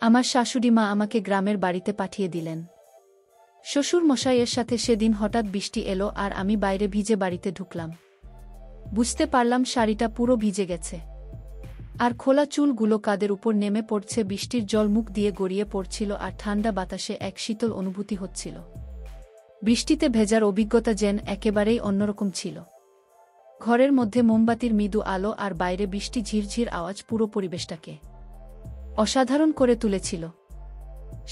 আমার শাশুড়ি মা আমাকে গ্রামের বাড়িতে পাঠিয়ে দিলেন। শ্বশুর মশাইয়ের সাথে সেদিন হঠাৎ বৃষ্টি এলো আর আমি বাইরে ভিজে বাড়িতে ঢুকলাম। বুঝতে পারলাম শাড়িটা পুরো ভিজে গেছে। আর খোলা চুলগুলো কাঁধের উপর নেমে পড়ছে, বৃষ্টির জল মুখ দিয়ে গড়িয়ে পড়ছিল আর ঠান্ডা বাতাসে এক শীতল অনুভূতি হচ্ছিল। বৃষ্টিতে ভেজার অভিজ্ঞতা যেন একেবারেই অন্যরকম ছিল। ঘরের মধ্যে মোমবাতির মৃদু আলো আর বাইরে বৃষ্টি ঝিরঝির আওয়াজ পুরো পরিবেশটাকে অসাধারণ করে তুলেছিল।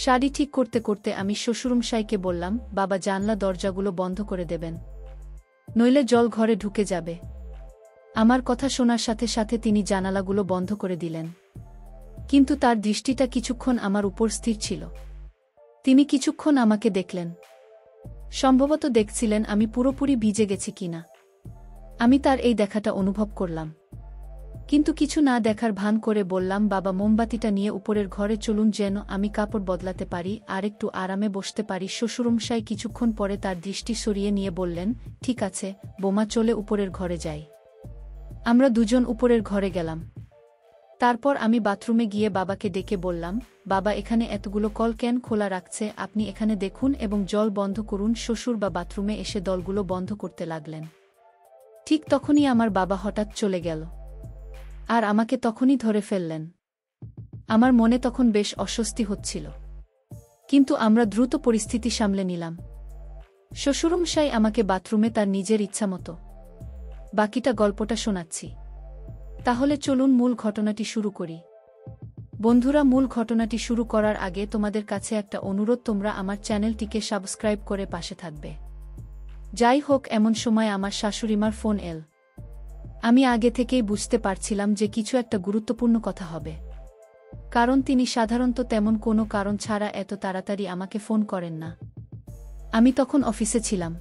শাড়ি ঠিক করতে করতে আমি শ্বশুরমশাইকে বললাম, বাবা জানলা দরজাগুলো বন্ধ করে দেবেন, নইলে জল ঘরে ঢুকে যাবে। আমার কথা শোনার সাথে সাথে তিনি জানালাগুলো বন্ধ করে দিলেন। কিন্তু তার দৃষ্টিটা কিছুক্ষণ আমার উপর স্থির ছিল। তিনি কিছুক্ষণ আমাকে দেখলেন। সম্ভবত দেখছিলেন আমি পুরোপুরি ভিজে গেছি কিনা। আমি তার এই দেখাটা অনুভব করলাম, কিন্তু কিছু না দেখার ভান করে বললাম, বাবা মোমবাতিটা নিয়ে উপরের ঘরে চলুন, যেন আমি কাপড় বদলাতে পারি আর একটু আরামে বসতে পারি। শ্বশুরমশাই কিছুক্ষণ পরে তার দৃষ্টি সরিয়ে নিয়ে বললেন, ঠিক আছে বোমা, চলে উপরের ঘরে যাই। আমরা দুজন উপরের ঘরে গেলাম। তারপর আমি বাথরুমে গিয়ে বাবাকে ডেকে বললাম, বাবা এখানে এতগুলো কল কেন খোলা রাখছে, আপনি এখানে দেখুন এবং জল বন্ধ করুন। শ্বশুর বা বাথরুমে এসে দলগুলো বন্ধ করতে লাগলেন। ঠিক তখনই আমার বাবা হঠাৎ চলে গেল আর আমাকে তখনই ধরে ফেললেন। আমার মনে তখন বেশ অস্বস্তি হচ্ছিল, কিন্তু আমরা দ্রুত পরিস্থিতি সামলে নিলাম। শ্বশুরমশাই আমাকে বাথরুমে তার নিজের ইচ্ছামতো বাকিটা গল্পটা শোনাচ্ছি। তাহলে চলুন মূল ঘটনাটি শুরু করি। বন্ধুরা, মূল ঘটনাটি শুরু করার আগে তোমাদের কাছে একটা অনুরোধ, তোমরা আমার চ্যানেলটিকে সাবস্ক্রাইব করে পাশে থাকবে। যাই হোক, এমন সময় আমার শাশুড়িমার ফোন এল। আমি আগে থেকেই বুঝতে পারছিলাম যে কিছু একটা গুরুত্বপূর্ণ কথা হবে, কারণ তিনি সাধারণত তেমন কোনো কারণ ছাড়া এত তাড়াতাড়ি আমাকে ফোন করেন না। আমি তখন অফিসে ছিলাম।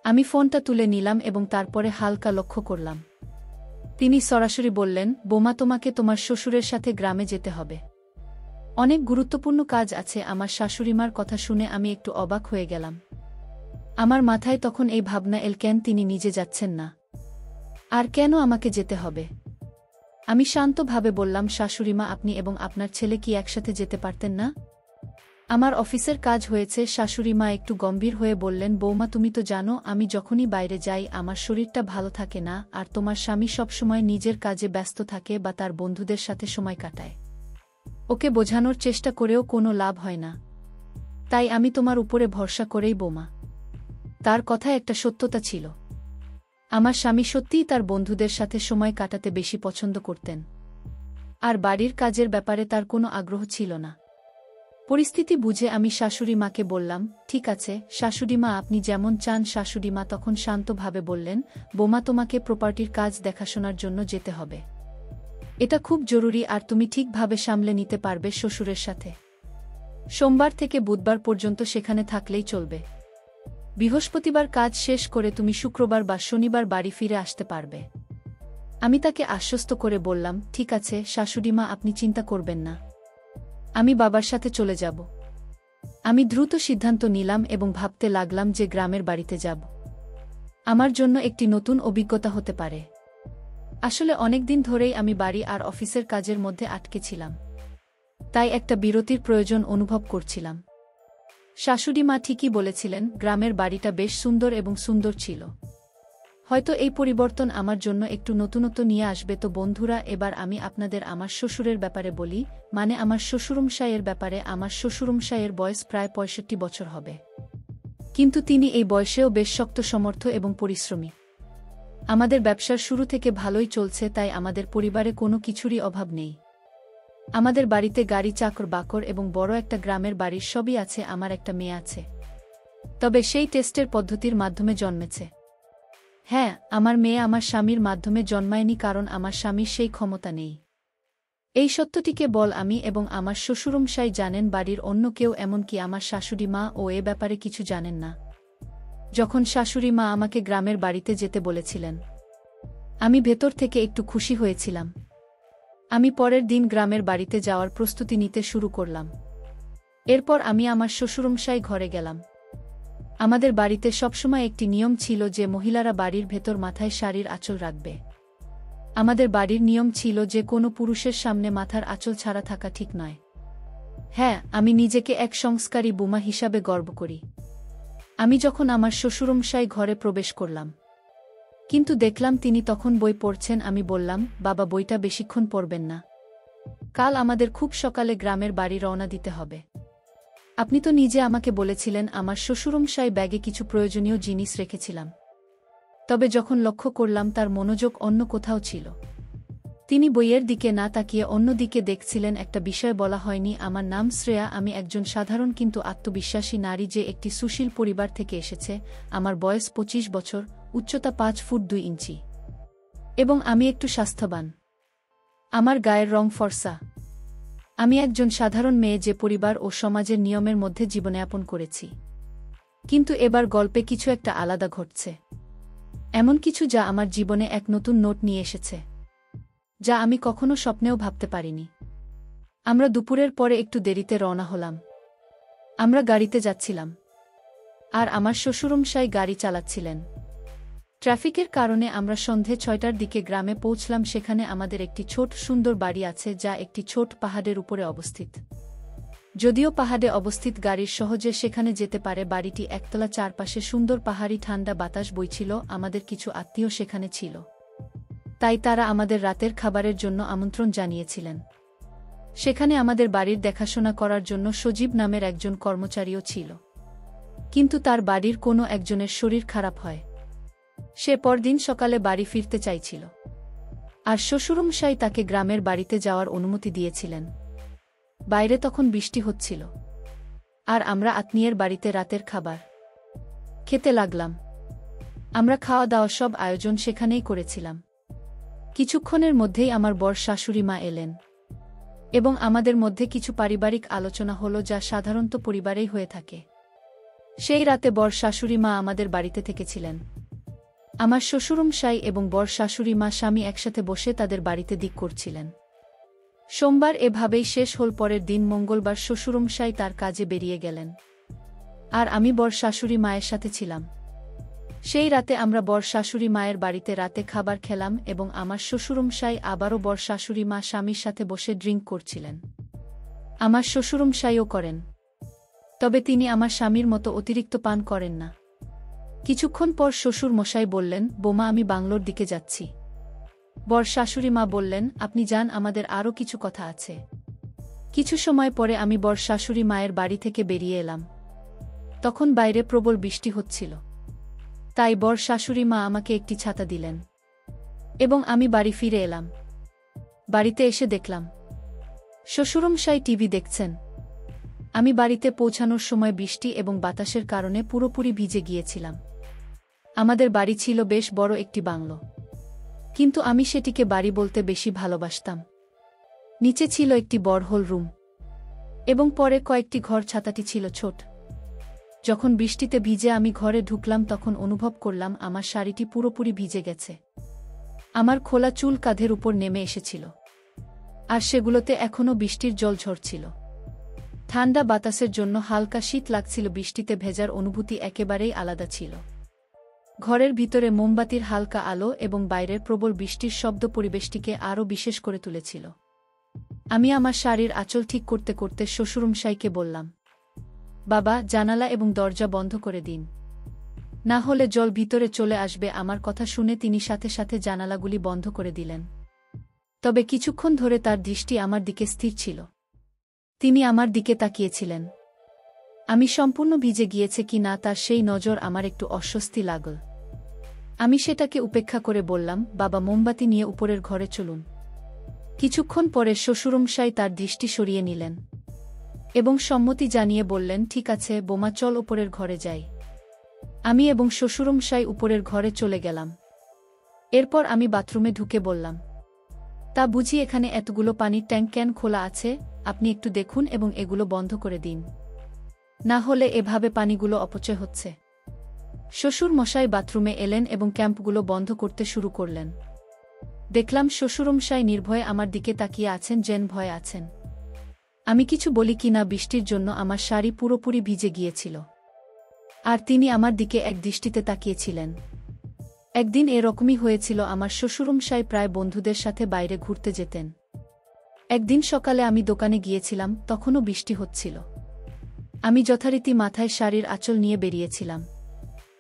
আমি ফোনটা তুলে নিলাম এবং তারপরে হালকা লক্ষ্য করলাম। তিনি সরাসরি বললেন, বোমা, তোমাকে তোমার শ্বশুরের সাথে গ্রামে যেতে হবে, অনেক গুরুত্বপূর্ণ কাজ আছে। আমার শাশুড়িমার কথা শুনে আমি একটু অবাক হয়ে গেলাম। আমার মাথায় তখন এই ভাবনা এল, কেন তিনি নিজে যাচ্ছেন না, আর কেন আমাকে যেতে হবে? আমি শান্তভাবে বললাম, শাশুড়িমা, আপনি এবং আপনার ছেলে কি একসাথে যেতে পারতেন না? আমার অফিসের কাজ হয়েছে। শাশুড়িমা একটু গম্ভীর হয়ে বললেন, বৌমা, তুমি তো জানো আমি যখনই বাইরে যাই আমার শরীরটা ভালো থাকে না, আর তোমার স্বামী সবসময় নিজের কাজে ব্যস্ত থাকে বা তার বন্ধুদের সাথে সময় কাটায়। ওকে বোঝানোর চেষ্টা করেও কোনো লাভ হয় না, তাই আমি তোমার উপরে ভরসা করেই। বৌমা, তার কথা একটা সত্যতা ছিল। আমার স্বামী সত্যিই তার বন্ধুদের সাথে সময় কাটাতে বেশি পছন্দ করতেন, আর বাড়ির কাজের ব্যাপারে তার কোনো আগ্রহ ছিল না। পরিস্থিতি বুঝে আমি শাশুড়ি মাকে বললাম, ঠিক আছে শাশুড়িমা, আপনি যেমন চান। শাশুড়িমা তখন শান্তভাবে বললেন, বোমা, তোমাকে প্রপার্টির কাজ দেখাশোনার জন্য যেতে হবে। এটা খুব জরুরি আর তুমি ঠিকভাবে সামলে নিতে পারবে শ্বশুরের সাথে। সোমবার থেকে বুধবার পর্যন্ত সেখানে থাকলেই চলবে। বৃহস্পতিবার কাজ শেষ করে তুমি শুক্রবার বা শনিবার বাড়ি ফিরে আসতে পারবে। আমি তাকে আশ্বস্ত করে বললাম, ঠিক আছে শাশুড়িমা, আপনি চিন্তা করবেন না, আমি বাবার সাথে চলে যাব। আমি দ্রুত সিদ্ধান্ত নিলাম এবং ভাবতে লাগলাম যে গ্রামের বাড়িতে যাব আমার জন্য একটি নতুন অভিজ্ঞতা হতে পারে। আসলে অনেকদিন ধরেই আমি বাড়ি আর অফিসের কাজের মধ্যে আটকে ছিলাম, তাই একটা বিরতির প্রয়োজন অনুভব করছিলাম। শাশুড়ি মা ঠিকই বলেছিলেন, গ্রামের বাড়িটা বেশ সুন্দর এবং সুন্দর ছিল। হয়তো এই পরিবর্তন আমার জন্য একটু নতুনত্ব নিয়ে আসবে। তো বন্ধুরা, এবার আমি আপনাদের আমার শ্বশুরের ব্যাপারে বলি, মানে আমার শ্বশুরমশাইয়ের ব্যাপারে। আমার শ্বশুরমশাইয়ের বয়স প্রায় 65 বছর হবে, কিন্তু তিনি এই বয়সেও বেশ শক্ত, সমর্থ এবং পরিশ্রমী। আমাদের ব্যবসার শুরু থেকে ভালোই চলছে, তাই আমাদের পরিবারে কোনো কিছুরই অভাব নেই। আমাদের বাড়িতে গাড়ি, চাকর বাকর এবং বড় একটা গ্রামের বাড়ির সবই আছে। আমার একটা মেয়ে আছে, তবে সেই টেস্টের পদ্ধতির মাধ্যমে জন্মেছে। হ্যাঁ, আমার মেয়ে আমার স্বামীর মাধ্যমে জন্মায়নি, কারণ আমার স্বামীর সেই ক্ষমতা নেই। এই সত্যটিকে বল আমি এবং আমার শ্বশুরমশাই জানেন, বাড়ির অন্য কেউ, এমনকি আমার শাশুড়ি মা ও এ ব্যাপারে কিছু জানেন না। যখন শাশুড়ি মা আমাকে গ্রামের বাড়িতে যেতে বলেছিলেন, আমি ভেতর থেকে একটু খুশি হয়েছিলাম। আমি পরের দিন গ্রামের বাড়িতে যাওয়ার প্রস্তুতি নিতে শুরু করলাম। এরপর আমি আমার শ্বশুরমশাই ঘরে গেলাম। আমাদের বাড়িতে সবসময় একটি নিয়ম ছিল যে মহিলারা বাড়ির ভেতর মাথায় শাড়ির আঁচল রাখবে। আমাদের বাড়ির নিয়ম ছিল যে কোনো পুরুষের সামনে মাথার আঁচল ছাড়া থাকা ঠিক নয়। হ্যাঁ, আমি নিজেকে এক সংস্কারী বোমা হিসাবে গর্ব করি। আমি যখন আমার শ্বশুরমশাই ঘরে প্রবেশ করলাম, কিন্তু দেখলাম তিনি তখন বই পড়ছেন। আমি বললাম, বাবা, বইটা বেশিক্ষণ পড়বেন না, কাল আমাদের খুব সকালে গ্রামের বাড়ি রওনা দিতে হবে। আপনি তো নিজে আমাকে বলেছিলেন আমার শ্বশুরমশাই ব্যাগে কিছু প্রয়োজনীয় জিনিস রেখেছিলাম। তবে যখন লক্ষ্য করলাম তার মনোযোগ অন্য কোথাও ছিল। তিনি বইয়ের দিকে না তাকিয়ে অন্য দিকে দেখছিলেন। একটা বিষয় বলা হয়নি, আমার নাম শ্রেয়া। আমি একজন সাধারণ কিন্তু আত্মবিশ্বাসী নারী যে একটি সুশীল পরিবার থেকে এসেছে। আমার বয়স 25 বছর, উচ্চতা 5 ফুট 2 ইঞ্চি, এবং আমি একটু স্বাস্থ্যবান। আমার গায়ের রং ফর্সা। আমি একজন সাধারণ মেয়ে যে পরিবার ও সমাজের নিয়মের মধ্যে জীবনযাপন করেছি। কিন্তু এবার গল্পে কিছু একটা আলাদা ঘটছে, এমন কিছু যা আমার জীবনে এক নতুন নোট নিয়ে এসেছে, যা আমি কখনো স্বপ্নেও ভাবতে পারিনি। আমরা দুপুরের পরে একটু দেরিতে রওনা হলাম। আমরা গাড়িতে যাচ্ছিলাম, আর আমার শ্বশুরমশাই গাড়ি চালাচ্ছিলেন। ট্রাফিকের কারণে আমরা সন্ধে 6টার দিকে গ্রামে পৌঁছলাম। সেখানে আমাদের একটি ছোট সুন্দর বাড়ি আছে, যা একটি ছোট পাহাড়ের উপরে অবস্থিত। যদিও পাহাড়ে অবস্থিত, গাড়ির সহজে সেখানে যেতে পারে। বাড়িটি একতলা, চারপাশে সুন্দর পাহাড়ি ঠান্ডা বাতাস বইছিল। আমাদের কিছু আত্মীয় সেখানে ছিল, তাই তারা আমাদের রাতের খাবারের জন্য আমন্ত্রণ জানিয়েছিলেন। সেখানে আমাদের বাড়ির দেখাশোনা করার জন্য সজীব নামের একজন কর্মচারীও ছিল, কিন্তু তার বাড়ির কোনো একজনের শরীর খারাপ হয়। সে পরদিন সকালে বাড়ি ফিরতে চাইছিল, আর শ্বশুরমশাই তাকে গ্রামের বাড়িতে যাওয়ার অনুমতি দিয়েছিলেন। বাইরে তখন বৃষ্টি হচ্ছিল, আর আমরা আত্মীয়ের বাড়িতে রাতের খাবার খেতে লাগলাম। আমরা খাওয়া দাওয়া সব আয়োজন সেখানেই করেছিলাম। কিছুক্ষণের মধ্যেই আমার বর শাশুড়ি মা এলেন, এবং আমাদের মধ্যে কিছু পারিবারিক আলোচনা হলো, যা সাধারণত পরিবারেই হয়ে থাকে। সেই রাতে বর শাশুড়ি মা আমাদের বাড়িতে থেকেছিলেন। আমার শ্বশুরমশাই এবং বর শাশুড়ি মা স্বামী একসাথে বসে তাদের বাড়িতে দিক করছিলেন। সোমবার এভাবেই শেষ হল। পরের দিন মঙ্গলবার শ্বশুরমশাই তার কাজে বেরিয়ে গেলেন, আর আমি বর শাশুড়ি মায়ের সাথে ছিলাম। সেই রাতে আমরা বর শাশুড়ি মায়ের বাড়িতে রাতে খাবার খেলাম, এবং আমার শ্বশুরমশাই আবারও বর শাশুড়ি মা স্বামীর সাথে বসে ড্রিঙ্ক করছিলেন। আমার শ্বশুরমশাইও করেন, তবে তিনি আমার স্বামীর মতো অতিরিক্ত পান করেন না। কিছুক্ষণ পর শ্বশুর মশাই বললেন, বোমা, আমি বাংলোর দিকে যাচ্ছি। বর শাশুড়ি মা বললেন, আপনি যান, আমাদের আরও কিছু কথা আছে। কিছু সময় পরে আমি বর শাশুড়ি মায়ের বাড়ি থেকে বেরিয়ে এলাম। তখন বাইরে প্রবল বৃষ্টি হচ্ছিল, তাই বর শাশুড়ি মা আমাকে একটি ছাতা দিলেন, এবং আমি বাড়ি ফিরে এলাম। বাড়িতে এসে দেখলাম শ্বশুরমশাই টিভি দেখছেন। আমি বাড়িতে পৌঁছানোর সময় বৃষ্টি এবং বাতাসের কারণে পুরোপুরি ভিজে গিয়েছিলাম। আমাদের বাড়ি ছিল বেশ বড় একটি বাংলো, কিন্তু আমি সেটিকে বাড়ি বলতে বেশি ভালোবাসতাম। নিচে ছিল একটি বড় রুম, এবং পরে কয়েকটি ঘর। ছাতাটি ছিল ছোট। যখন বৃষ্টিতে ভিজে আমি ঘরে ঢুকলাম, তখন অনুভব করলাম আমার শাড়িটি পুরোপুরি ভিজে গেছে। আমার খোলা চুল কাঁধের উপর নেমে এসেছিল, আর সেগুলোতে এখনও বৃষ্টির জল ঝরছিল। ঠান্ডা বাতাসের জন্য হালকা শীত লাগছিল। বৃষ্টিতে ভেজার অনুভূতি একেবারেই আলাদা ছিল। ঘরের ভিতরে মোমবাতির হালকা আলো এবং বাইরের প্রবল বৃষ্টির শব্দ পরিবেশটিকে আরও বিশেষ করে তুলেছিল। আমি আমার শাড়ির আঁচল ঠিক করতে করতে শ্বশুরমশাইকে বললাম, বাবা, জানালা এবং দরজা বন্ধ করে দিন, না হলে জল ভিতরে চলে আসবে। আমার কথা শুনে তিনি সাথে সাথে জানালাগুলি বন্ধ করে দিলেন। তবে কিছুক্ষণ ধরে তার দৃষ্টি আমার দিকে স্থির ছিল। তিনি আমার দিকে তাকিয়েছিলেন। আমি সম্পূর্ণ ভিজে গিয়েছে কি না তার সেই নজর আমার একটু অস্বস্তি লাগল। আমি সেটাকে উপেক্ষা করে বললাম, বাবা, মোমবাতি নিয়ে উপরের ঘরে চলুন। কিছুক্ষণ পরে শ্বশুরমশাই তার দৃষ্টি সরিয়ে নিলেন, এবং সম্মতি জানিয়ে বললেন, ঠিক আছে বোমা, চল উপরের ঘরে যাই। আমি এবং শ্বশুরমশাই উপরের ঘরে চলে গেলাম। এরপর আমি বাথরুমে ঢুকে বললাম, তা বুঝি এখানে এতগুলো পানির ট্যাঙ্ক কেন খোলা আছে? আপনি একটু দেখুন এবং এগুলো বন্ধ করে দিন, না হলে এভাবে পানিগুলো অপচয় হচ্ছে। শ্বশুর মশাই বাথরুমে এলেন এবং ক্যাম্পগুলো বন্ধ করতে শুরু করলেন। দেখলাম শ্বশুরমশাই নির্ভয়ে আমার দিকে তাকিয়ে আছেন, যেন ভয়ে আছেন। আমি কিছু বলি কিনা, বৃষ্টির জন্য আমার শাড়ি পুরোপুরি ভিজে গিয়েছিল, আর তিনি আমার দিকে এক দৃষ্টিতে তাকিয়েছিলেন। একদিন এরকমই হয়েছিল। আমার শ্বশুরমশাই প্রায় বন্ধুদের সাথে বাইরে ঘুরতে যেতেন। একদিন সকালে আমি দোকানে গিয়েছিলাম, তখনও বৃষ্টি হচ্ছিল। আমি যথারীতি মাথায় শাড়ির আঁচল নিয়ে বেরিয়েছিলাম।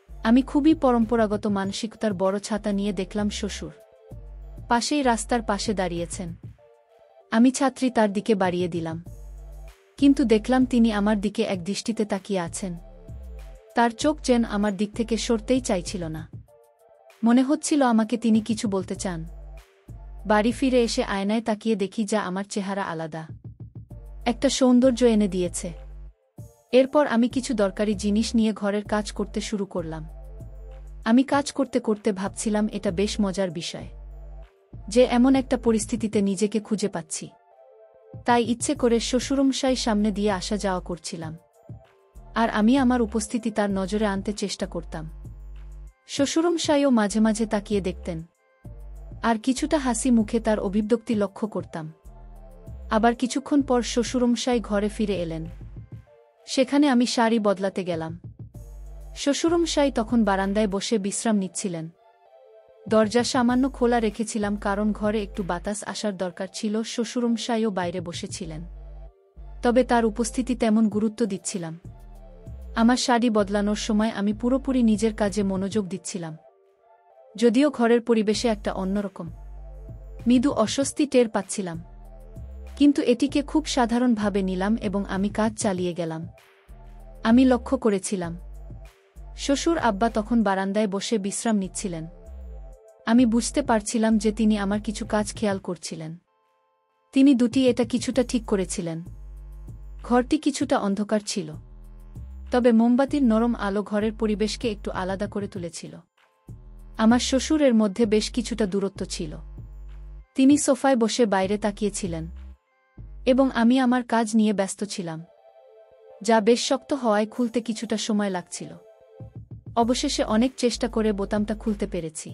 আমি খুবই পরম্পরাগত মানসিকতার বড় ছাতা নিয়ে দেখলাম শ্বশুর পাশেই রাস্তার পাশে দাঁড়িয়েছেন। আমি ছাত্রী তার দিকে বাড়িয়ে দিলাম, কিন্তু দেখলাম তিনি আমার দিকে এক দৃষ্টিতে তাকিয়ে আছেন। তার চোখ যেন আমার দিক থেকে সরতেই চাইছিল না। মনে হচ্ছিল আমাকে তিনি কিছু বলতে চান। বাড়ি ফিরে এসে আয়নায় তাকিয়ে দেখি যা আমার চেহারা আলাদা, একটা সৌন্দর্য এনে দিয়েছে। এরপর আমি কিছু দরকারি জিনিস নিয়ে ঘরের কাজ করতে শুরু করলাম। আমি কাজ করতে করতে ভাবছিলাম এটা বেশ মজার বিষয় যে এমন একটা পরিস্থিতিতে নিজেকে খুঁজে পাচ্ছি। তাই ইচ্ছে করে শ্বশুরমশাই সামনে দিয়ে আসা যাওয়া করছিলাম, আর আমি আমার উপস্থিতি তার নজরে আনতে চেষ্টা করতাম। শ্বশুরমশাইও মাঝে মাঝে তাকিয়ে দেখতেন, আর কিছুটা হাসি মুখে তার অভিব্যক্তি লক্ষ্য করতাম। আবার কিছুক্ষণ পর শ্বশুরমশাই ঘরে ফিরে এলেন। সেখানে আমি শাড়ি বদলাতে গেলাম। শ্বশুরমশাই তখন বারান্দায় বসে বিশ্রাম নিচ্ছিলেন। দরজা সামান্য খোলা রেখেছিলাম কারণ ঘরে একটু বাতাস আসার দরকার ছিল। শ্বশুরমশাইও বাইরে বসেছিলেন, তবে তার উপস্থিতি তেমন গুরুত্ব দিচ্ছিলাম। আমার শাড়ি বদলানোর সময় আমি পুরোপুরি নিজের কাজে মনোযোগ দিচ্ছিলাম, যদিও ঘরের পরিবেশে একটা অন্যরকম মৃদু অস্বস্তি টের পাচ্ছিলাম, কিন্তু এটিকে খুব সাধারণভাবে নিলাম এবং আমি কাজ চালিয়ে গেলাম। আমি লক্ষ্য করেছিলাম শ্বশুর আব্বা তখন বারান্দায় বসে বিশ্রাম নিচ্ছিলেন। আমি বুঝতে পারছিলাম যে তিনি আমার কিছু কাজ খেয়াল করছিলেন। তিনি এটা কিছুটা ঠিক করেছিলেন। ঘরটি কিছুটা অন্ধকার ছিল, তবে মোমবাতির নরম আলো ঘরের পরিবেশকে একটু আলাদা করে তুলেছিল। আমার শ্বশুরের মধ্যে বেশ কিছুটা দূরত্ব ছিল। তিনি সোফায় বসে বাইরে তাকিয়েছিলেন এবং আমি আমার কাজ নিয়ে ব্যস্ত ছিলাম, যা বেশ শক্ত হওয়ায় খুলতে কিছুটা সময় লাগছিল। অবশেষে অনেক চেষ্টা করে বোতামটা খুলতে পেরেছি।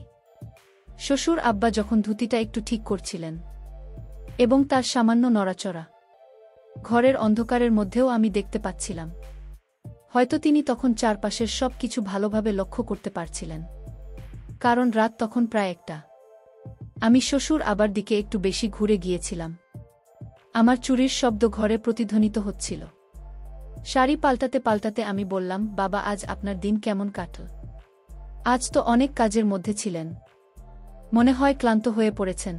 শ্বশুর আব্বা যখন ধুতিটা একটু ঠিক করছিলেন এবং তার সামান্য নড়াচড়া ঘরের অন্ধকারের মধ্যেও আমি দেখতে পাচ্ছিলাম। হয়তো তিনি তখন চারপাশের সব কিছু ভালোভাবে লক্ষ্য করতে পারছিলেন, কারণ রাত তখন প্রায় 1টা। আমি শ্বশুর আবার দিকে একটু বেশি ঘুরে গিয়েছিলাম। আমার চুরির শব্দ ঘরে প্রতিধ্বনিত হচ্ছিল। শাড়ি পাল্টাতে পাল্টাতে আমি বললাম, বাবা, আজ আপনার দিন কেমন কাটল? আজ তো অনেক কাজের মধ্যে ছিলেন, মনে হয় ক্লান্ত হয়ে পড়েছেন।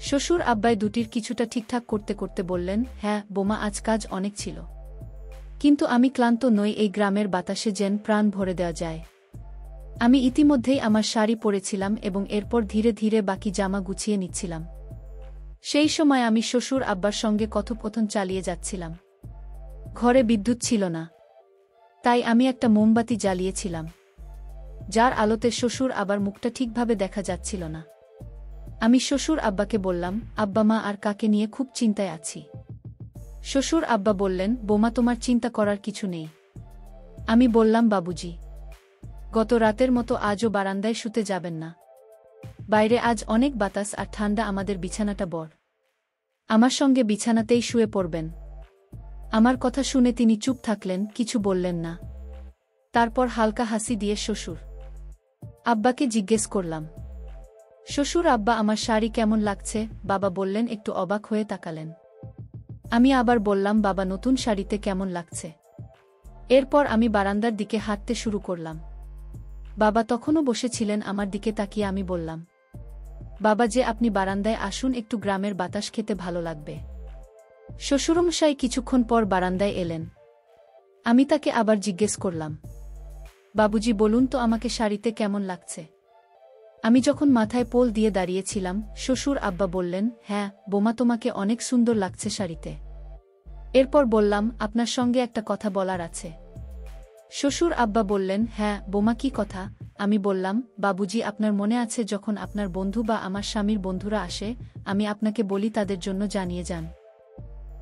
শ্বশুর আব্বাই দুটির কিছুটা ঠিকঠাক করতে করতে বললেন, হ্যাঁ বোমা, আজ কাজ অনেক ছিল, কিন্তু আমি ক্লান্ত নই। এই গ্রামের বাতাসে যেন প্রাণ ভরে দেওয়া যায়। আমি ইতিমধ্যেই আমার শাড়ি পরেছিলাম এবং এরপর ধীরে ধীরে বাকি জামা গুছিয়ে নিচ্ছিলাম। সেই সময় আমি শ্বশুর আব্বার সঙ্গে কথোপকথন চালিয়ে যাচ্ছিলাম। ঘরে বিদ্যুৎ ছিল না, তাই আমি একটা মোমবাতি জ্বালিয়েছিলাম, যার আলোতে শ্বশুর আবার মুখটা ঠিকভাবে দেখা যাচ্ছিল না। আমি শ্বশুর আব্বাকে বললাম, আব্বা, মা আর কাকে নিয়ে খুব চিন্তায় আছি। শ্বশুর আব্বা বললেন, বোমা, তোমার চিন্তা করার কিছু নেই। আমি বললাম, বাবুজি, গত রাতের মতো আজও বারান্দায় শুতে যাবেন না। বাইরে আজ অনেক বাতাস আর ঠান্ডা, আমাদের বিছানাটা বড়। আমার সঙ্গে বিছানাতেই শুয়ে পড়বেন। আমার কথা শুনে তিনি চুপ থাকলেন, কিছু বললেন না। তারপর হালকা হাসি দিয়ে শ্বশুর আব্বাকে জিজ্ঞেস করলাম, শ্বশুর আব্বা, আমার শাড়ি কেমন লাগছে? বাবা বললেন, একটু অবাক হয়ে তাকালেন। আমি আবার বললাম, বাবা, নতুন শাড়িতে কেমন লাগছে? এরপর আমি বারান্দার দিকে হাঁটতে শুরু করলাম। বাবা তখনও বসেছিলেন আমার দিকে তাকিয়ে। আমি বললাম, বাবা যে, আপনি বারান্দায় আসুন, একটু গ্রামের বাতাস খেতে ভালো লাগবে। শ্বশুরমশাই কিছুক্ষণ পর বারান্দায় এলেন। আমি তাকে আবার জিজ্ঞেস করলাম, বাবুজি, বলুন তো আমাকে শাড়িতে কেমন লাগছে? আমি যখন মাথায় পোল দিয়ে দাঁড়িয়েছিলাম, শ্বশুর আব্বা বললেন, হ্যাঁ বোমা, তোমাকে অনেক সুন্দর লাগছে শাড়িতে। এরপর বললাম, আপনার সঙ্গে একটা কথা বলার আছে। শ্বশুর আব্বা বললেন, হ্যাঁ বোমা, কি কথা? আমি বললাম, বাবুজি, আপনার মনে আছে যখন আপনার বন্ধু বা আমার স্বামীর বন্ধুরা আসে, আমি আপনাকে বলি তাদের জন্য জানিয়ে যান?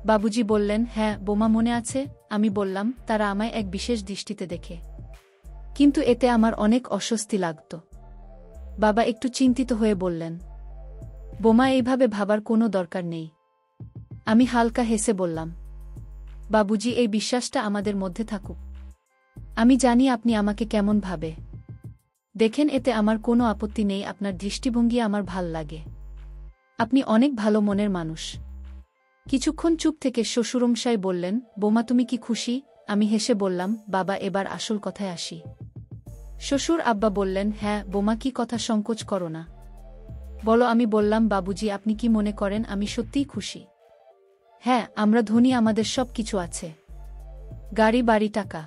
বাবুজি বললেন, হ্যাঁ বোমা, মনে আছে। আমি বললাম, তারা আমায় এক বিশেষ দৃষ্টিতে দেখে, কিন্তু এতে আমার অনেক অস্বস্তি লাগত। বাবা একটু চিন্তিত হয়ে বললেন, বোমা, এইভাবে ভাবার কোনো দরকার নেই। আমি হালকা হেসে বললাম, বাবুজি, এই বিশ্বাসটা আমাদের মধ্যে থাকুক। আমি জানি আপনি আমাকে কেমন ভাবে দেখেন, এতে আমার কোনো আপত্তি নেই। আপনার দৃষ্টিভঙ্গি আমার ভাল লাগে। আপনি অনেক ভালো মনের মানুষ। কিছুক্ষণ চুপ থেকে শ্বশুরমশাই বললেন, বৌমা তুমি কি খুশি? আমি হেসে বললাম, বাবা এবার আসল কথায় আসি। শ্বশুর আব্বা বললেন, হ্যাঁ বৌমা, কি কথা, সংকোচ করো না, বলো। আমি বললাম, বাবুজি আপনি কি মনে করেন আমি সত্যিই খুশি? হ্যাঁ, আমরা ধনী, আমাদের সব কিছু আছে, গাড়ি বাড়ি টাকা,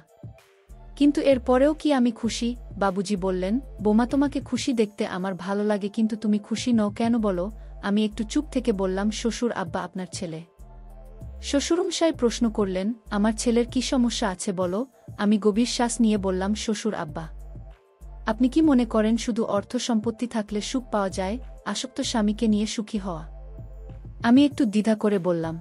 কিন্তু এর পরেও কি আমি খুশি? বাবুজি বললেন, বোমা তোমাকে খুশি দেখতে আমার ভালো লাগে, কিন্তু তুমি খুশি নও কেন বলো? আমি একটু চুপ থেকে বললাম, শ্বশুর আব্বা আপনার ছেলে। শ্বশুরমশাই প্রশ্ন করলেন, আমার ছেলের কি সমস্যা আছে বলো? আমি গভীর শ্বাস নিয়ে বললাম, শ্বশুর আব্বা আপনি কি মনে করেন শুধু অর্থ সম্পত্তি থাকলে সুখ পাওয়া যায়? আসক্ত স্বামীকে নিয়ে সুখী হওয়া? আমি একটু দ্বিধা করে বললাম,